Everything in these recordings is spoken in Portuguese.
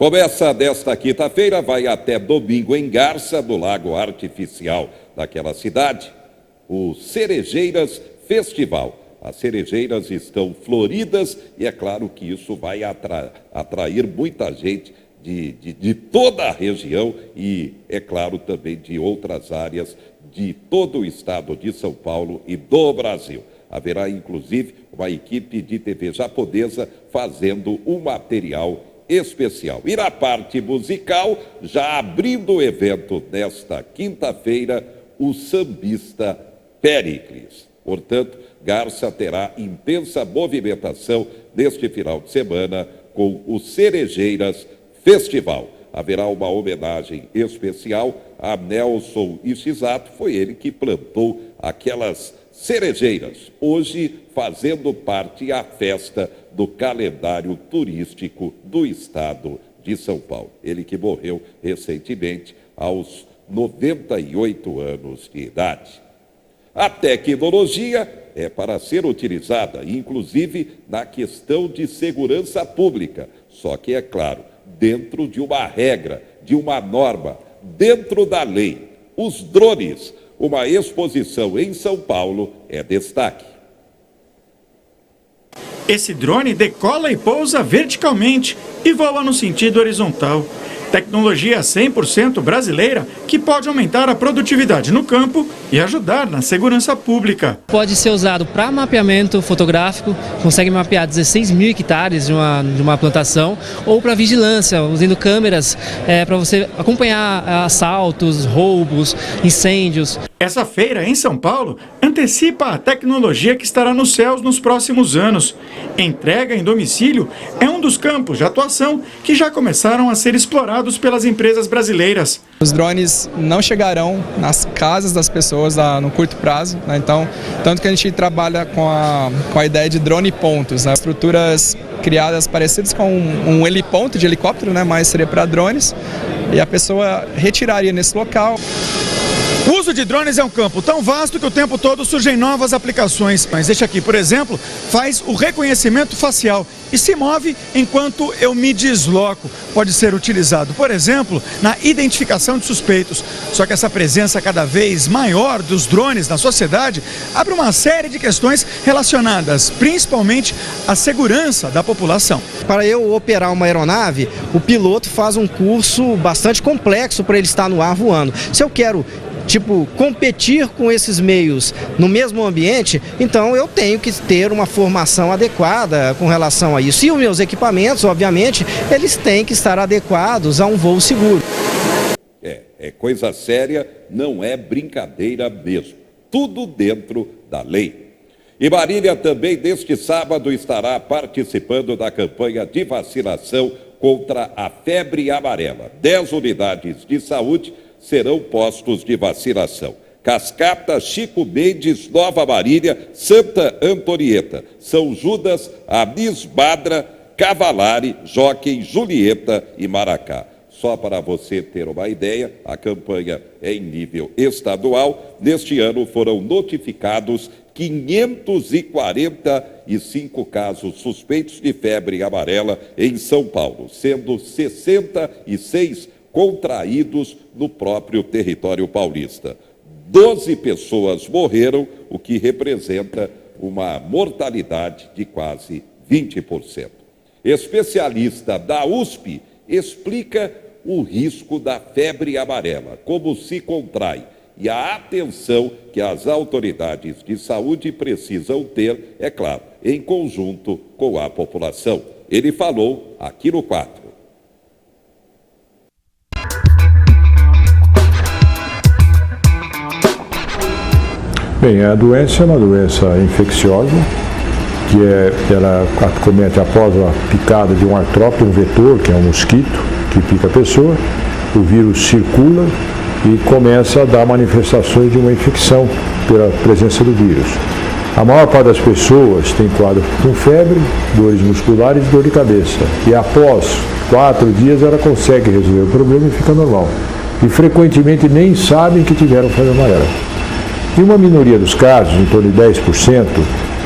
Começa desta quinta-feira, vai até domingo em Garça, no Lago Artificial daquela cidade, o Cerejeiras Festival. As cerejeiras estão floridas e é claro que isso vai atrair muita gente de toda a região e, é claro, também de outras áreas de todo o estado de São Paulo e do Brasil. Haverá, inclusive, uma equipe de TV japonesa fazendo um material especial. E na parte musical, já abrindo o evento nesta quinta-feira, o sambista Péricles. Portanto, Garça terá intensa movimentação neste final de semana com o Cerejeiras Festival. Haverá uma homenagem especial a Nelson Ishizato, foi ele que plantou aquelas cerejeiras, hoje fazendo parte a festa do calendário turístico do estado de São Paulo. Ele que morreu recentemente aos 98 anos de idade. A tecnologia é para ser utilizada, inclusive na questão de segurança pública, só que, é claro, dentro de uma regra, de uma norma, dentro da lei. Os drones, uma exposição em São Paulo, é destaque. Esse drone decola e pousa verticalmente e voa no sentido horizontal. Tecnologia 100% brasileira que pode aumentar a produtividade no campo e ajudar na segurança pública. Pode ser usado para mapeamento fotográfico, consegue mapear 16 mil hectares de uma plantação, ou para vigilância, usando câmeras para você acompanhar assaltos, roubos, incêndios. Essa feira em São Paulo antecipa a tecnologia que estará nos céus nos próximos anos. Entrega em domicílio é um dos campos de atuação que já começaram a ser explorados pelas empresas brasileiras. Os drones não chegarão nas casas das pessoas no curto prazo, né? Então, tanto que a gente trabalha com a ideia de drone pontos, né? Estruturas criadas parecidas com um heliponto de helicóptero, né? Mas seria para drones, e a pessoa retiraria nesse local. O uso de drones é um campo tão vasto que o tempo todo surgem novas aplicações. Mas este aqui, por exemplo, faz o reconhecimento facial e se move enquanto eu me desloco. Pode ser utilizado, por exemplo, na identificação de suspeitos. Só que essa presença cada vez maior dos drones na sociedade abre uma série de questões relacionadas principalmente à segurança da população. Para eu operar uma aeronave, o piloto faz um curso bastante complexo para ele estar no ar voando. Se eu quero competir com esses meios no mesmo ambiente, então eu tenho que ter uma formação adequada com relação a isso. E os meus equipamentos, obviamente, eles têm que estar adequados a um voo seguro. É coisa séria, não é brincadeira mesmo. Tudo dentro da lei. E Marília também, neste sábado, estará participando da campanha de vacinação contra a febre amarela. 10 unidades de saúde serão postos de vacinação. Cascata, Chico Mendes, Nova Marília, Santa Antonieta, São Judas, Anis Badra, Cavalari, Jockey, Julieta e Maracá. Só para você ter uma ideia, a campanha é em nível estadual. Neste ano foram notificados 545 casos suspeitos de febre amarela em São Paulo, sendo 66 contraídos no próprio território paulista. 12 pessoas morreram, o que representa uma mortalidade de quase 20%. Especialista da USP explica o risco da febre amarela, como se contrai e a atenção que as autoridades de saúde precisam ter, é claro, em conjunto com a população. Ele falou aqui no 4. Bem, a doença é uma doença infecciosa, ela acomete após a picada de um artrópode, um vetor, que é um mosquito, que pica a pessoa. O vírus circula e começa a dar manifestações de uma infecção pela presença do vírus. A maior parte das pessoas tem quadro com febre, dores musculares e dor de cabeça. E após 4 dias ela consegue resolver o problema e fica normal. E frequentemente nem sabem que tiveram febre amarela. Em uma minoria dos casos, em torno de 10%,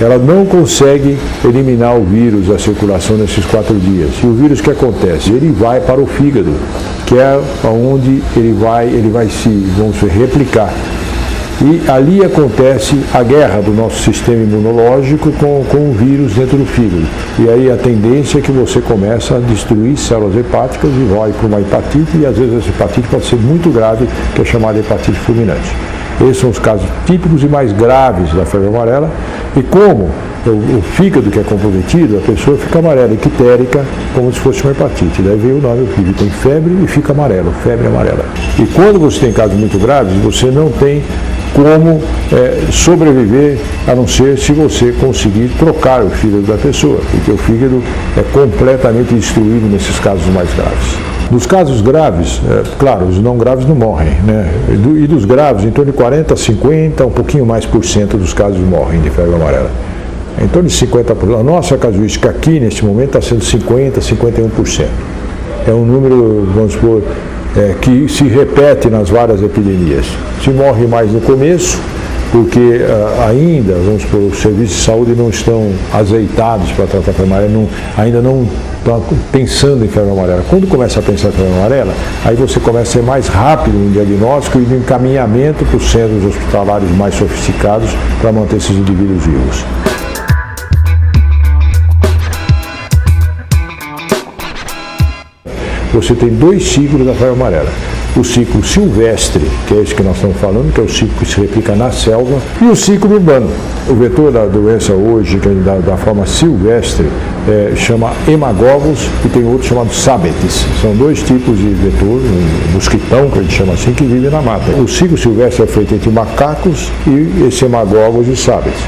ela não consegue eliminar o vírus da circulação nesses 4 dias. E o vírus, o que acontece? Ele vai para o fígado, que é onde ele vai se, vamos dizer, replicar. E ali acontece a guerra do nosso sistema imunológico com o vírus dentro do fígado. E aí a tendência é que você começa a destruir células hepáticas e vai para uma hepatite, e às vezes essa hepatite pode ser muito grave, que é chamada hepatite fulminante. Esses são os casos típicos e mais graves da febre amarela. E como o fígado que é comprometido, a pessoa fica amarela, ictérica, como se fosse uma hepatite. Daí veio o nome, ele tem febre e fica amarelo, febre amarela. E quando você tem casos muito graves, você não tem como sobreviver, a não ser se você conseguir trocar o fígado da pessoa, porque o fígado é completamente destruído nesses casos mais graves. Nos casos graves, claro, os não graves não morrem, né? E dos graves, em torno de 40%, 50%, um pouquinho mais por cento dos casos morrem de febre amarela. Em torno de 50%. A nossa casuística aqui, neste momento, está sendo 50%, 51%. É um número, vamos supor, que se repete nas várias epidemias. Se morre mais no começo, porque ainda, vamos supor, os serviços de saúde não estão azeitados para tratar a febre amarela, ainda não estão pensando em febre amarela. Quando começa a pensar em febre amarela, aí você começa a ser mais rápido no diagnóstico e no encaminhamento para os centros hospitalares mais sofisticados para manter esses indivíduos vivos. Você tem 2 ciclos da febre amarela. O ciclo silvestre, que é esse que nós estamos falando, que é o ciclo que se replica na selva, e o ciclo urbano. O vetor da doença hoje, que é da forma silvestre, chama hemagogos e tem outro chamado sábetes. São 2 tipos de vetor, um mosquitão, que a gente chama assim, que vive na mata. O ciclo silvestre é feito entre macacos e esse hemagogos e sábetes.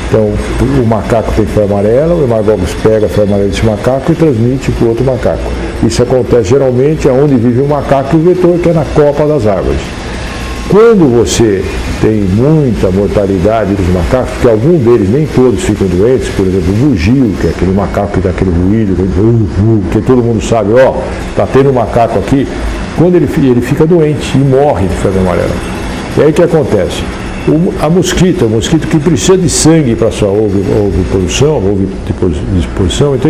Então, o macaco tem febre amarela, o hemagogos pega a febre amarela desse macaco e transmite para o outro macaco. Isso acontece geralmente onde vive o macaco e o vetor, que é na copa das árvores. Quando você tem muita mortalidade dos macacos, porque alguns deles, nem todos ficam doentes, por exemplo, o bugio, que é aquele macaco que dá aquele ruído, que todo mundo sabe, está tendo um macaco aqui, quando ele fica doente e morre de febre amarela. E aí o que acontece? O mosquito que precisa de sangue para sua oviposição, então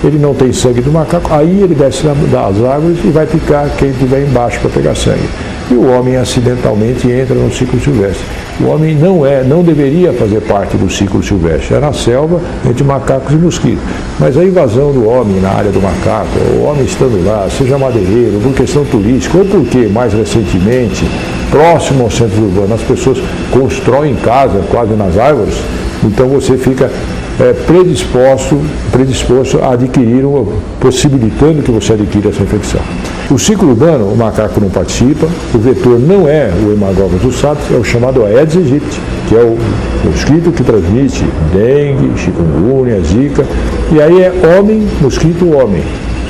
ele não tem sangue do macaco, aí ele desce das árvores e vai picar quem estiver embaixo para pegar sangue. E o homem acidentalmente entra no ciclo silvestre. O homem não deveria fazer parte do ciclo silvestre, é na selva entre macacos e mosquitos. Mas a invasão do homem na área do macaco, o homem estando lá, seja madeireiro, por questão turística, ou porque mais recentemente, próximo ao centro urbano, as pessoas constroem casa quase nas árvores, então você fica predisposto a adquirir, possibilitando que você adquira essa infecção. O ciclo urbano, o macaco não participa, o vetor não é o hemagogos do sábetes, é o chamado Aedes aegypti, que é o mosquito que transmite dengue, chikungunya, zika, e aí é homem, mosquito, homem.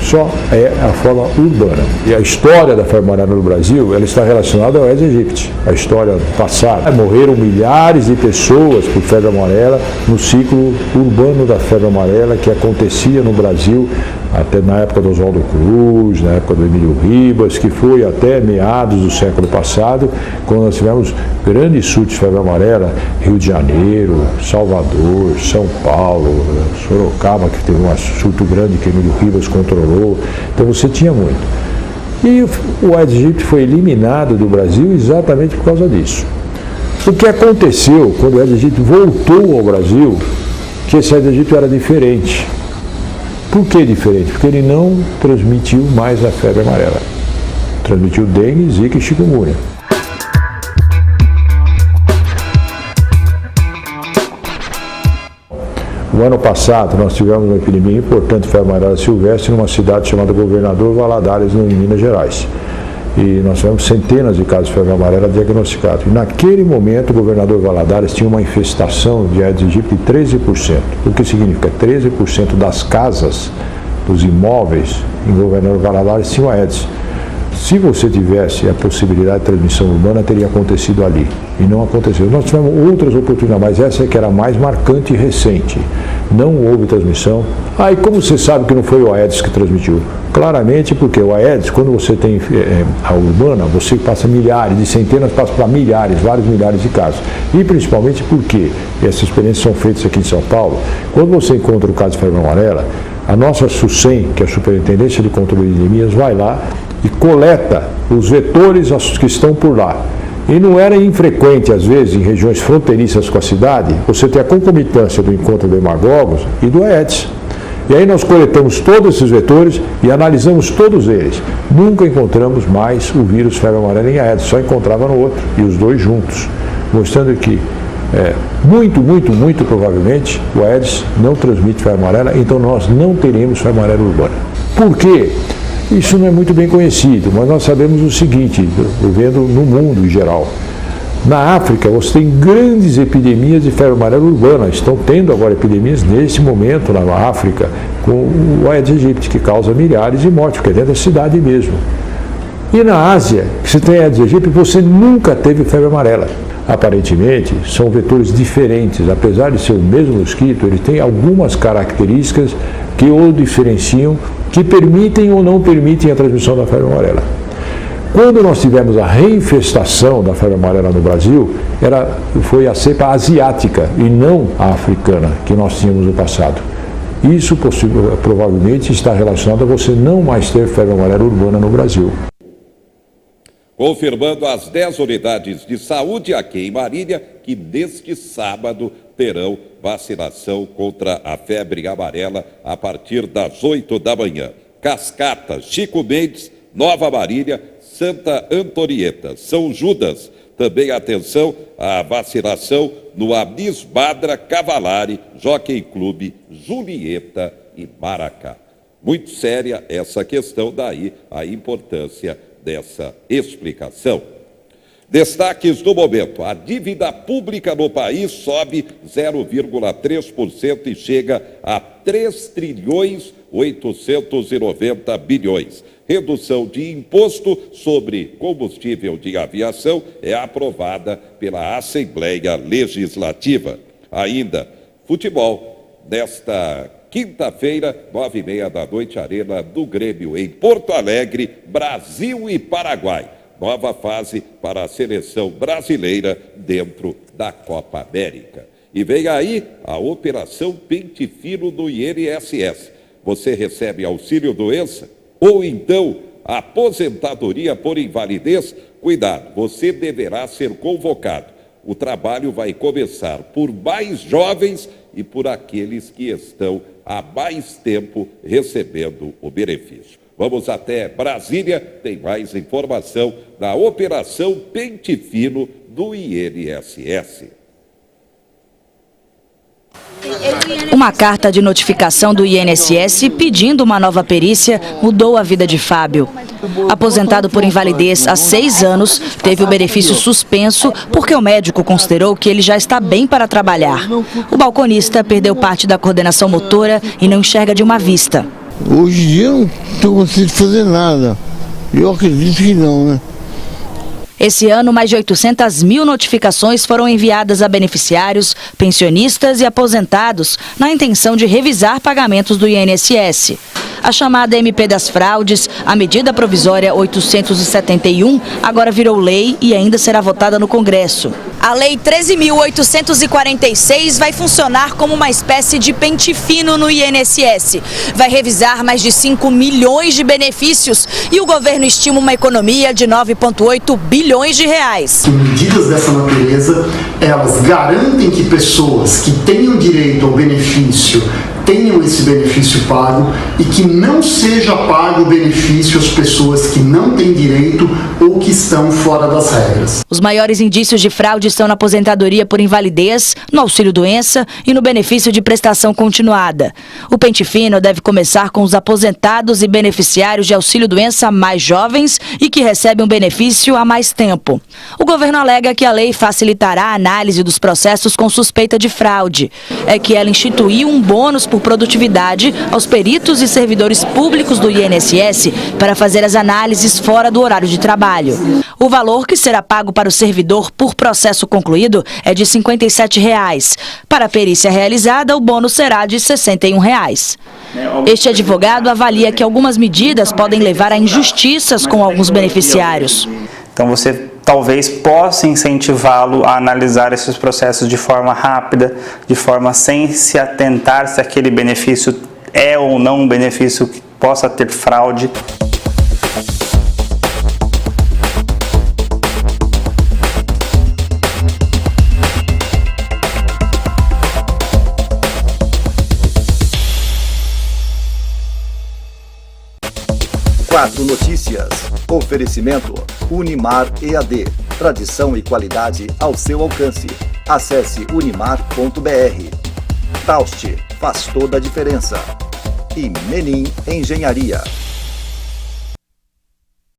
Só é a forma urbana. E a história da febre amarela no Brasil, ela está relacionada ao Aedes aegypti, a história passada. Morreram milhares de pessoas por febre amarela no ciclo urbano da febre amarela que acontecia no Brasil até na época do Oswaldo Cruz, na época do Emílio Ribas, que foi até meados do século passado, quando nós tivemos grandes surtos de febre amarela, Rio de Janeiro, Salvador, São Paulo, Sorocaba, que teve um surto grande que Emílio Ribas controlou. Então você tinha muito. E o Aedes aegypti foi eliminado do Brasil exatamente por causa disso. O que aconteceu quando o Aedes aegypti voltou ao Brasil, que esse Aedes aegypti era diferente. Por que diferente? Porque ele não transmitiu mais a febre amarela. Transmitiu dengue, zika e chikungunya. No ano passado, nós tivemos uma epidemia importante de febre amarela silvestre numa cidade chamada Governador Valadares, em Minas Gerais. E nós tivemos centenas de casos de febre amarela diagnosticados. E naquele momento, o governador Valadares tinha uma infestação de Aedes aegypti de 13%. O que significa 13% das casas, dos imóveis em Governador Valadares tinham Aedes. se você tivesse a possibilidade de transmissão urbana, teria acontecido ali. E não aconteceu. Nós tivemos outras oportunidades, mas essa é que era a mais marcante e recente. Não houve transmissão. E como você sabe que não foi o Aedes que transmitiu? Claramente porque o Aedes, quando você tem a urbana, você passa milhares, de centenas, passa para milhares, vários milhares de casos. E principalmente porque essas experiências são feitas aqui em São Paulo. Quando você encontra o caso de febre amarela, a nossa SUSEM, que é a Superintendência de Controle de Epidemias, vai lá e coleta os vetores que estão por lá. E não era infrequente, às vezes, em regiões fronteiriças com a cidade, você ter a concomitância do encontro do hemagogos e do Aedes. E aí nós coletamos todos esses vetores e analisamos todos eles. Nunca encontramos mais o vírus febre amarela em Aedes, só encontrava no outro, e os dois juntos. Mostrando que, muito provavelmente, o Aedes não transmite febre amarela, então nós não teremos febre amarela urbana. Por quê? Isso não é muito bem conhecido, mas nós sabemos o seguinte, vendo no mundo em geral. Na África, você tem grandes epidemias de febre amarela urbana. Estão tendo agora epidemias nesse momento na África, com o Aedes aegypti, que causa milhares de mortes, porque é dentro da cidade mesmo. E na Ásia, que você tem Aedes aegypti, você nunca teve febre amarela. Aparentemente, são vetores diferentes. Apesar de ser o mesmo mosquito, ele tem algumas características que o diferenciam, que permitem ou não permitem a transmissão da febre amarela. Quando nós tivemos a reinfestação da febre amarela no Brasil, foi a cepa asiática e não a africana que nós tínhamos no passado. Isso provavelmente está relacionado a você não mais ter febre amarela urbana no Brasil. Confirmando as 10 unidades de saúde aqui em Marília, que neste sábado terão vacinação contra a febre amarela a partir das 8 da manhã. Cascata, Chico Mendes, Nova Marília, Santa Antonieta, São Judas. Também atenção à vacinação no Anis Badra, Cavalari, Jockey Clube, Julieta e Maracá. Muito séria essa questão, daí a importância dessa explicação. Destaques do momento: a dívida pública no país sobe 0,3% e chega a 3.890 bilhões. Redução de imposto sobre combustível de aviação é aprovada pela Assembleia Legislativa. Ainda, futebol, nesta quinta-feira, 9h30 da noite, Arena do Grêmio, em Porto Alegre, Brasil e Paraguai. Nova fase para a seleção brasileira dentro da Copa América. E vem aí a Operação Pente Fino do INSS. Você recebe auxílio doença ou então aposentadoria por invalidez? Cuidado, você deverá ser convocado. O trabalho vai começar por mais jovens e por aqueles que estão há mais tempo recebendo o benefício. Vamos até Brasília, tem mais informação da Operação Pente Fino do INSS. Uma carta de notificação do INSS pedindo uma nova perícia mudou a vida de Fábio. Aposentado por invalidez há 6 anos, teve o benefício suspenso porque o médico considerou que ele já está bem para trabalhar. O balconista perdeu parte da coordenação motora e não enxerga de uma vista. Hoje em dia eu não estou conseguindo fazer nada. Eu acredito que não, né? Esse ano, mais de 800 mil notificações foram enviadas a beneficiários, pensionistas e aposentados na intenção de revisar pagamentos do INSS. A chamada MP das Fraudes, a medida provisória 871, agora virou lei e ainda será votada no Congresso. A Lei 13.846 vai funcionar como uma espécie de pente fino no INSS. Vai revisar mais de 5 milhões de benefícios e o governo estima uma economia de 9,8 bilhões de reais. Medidas dessa natureza, elas garantem que pessoas que tenham direito ao benefício tenham esse benefício pago e que não seja pago o benefício às pessoas que não têm direito ou ou que estão fora das regras. Os maiores indícios de fraude estão na aposentadoria por invalidez, no auxílio-doença e no benefício de prestação continuada. O pente fino deve começar com os aposentados e beneficiários de auxílio-doença mais jovens e que recebem um benefício há mais tempo. O governo alega que a lei facilitará a análise dos processos com suspeita de fraude. É que ela instituiu um bônus por produtividade aos peritos e servidores públicos do INSS para fazer as análises fora do horário de trabalho. O valor que será pago para o servidor por processo concluído é de R$ 57. Para a perícia realizada, o bônus será de R$ 61. Este advogado avalia que algumas medidas podem levar a injustiças com alguns beneficiários. Então você talvez possa incentivá-lo a analisar esses processos de forma rápida, de forma sem se atentar se aquele benefício é ou não um benefício que possa ter fraude. Quatro Notícias. Oferecimento Unimar EAD. Tradição e qualidade ao seu alcance. Acesse unimar.br. Taust, faz toda a diferença. E Menin Engenharia.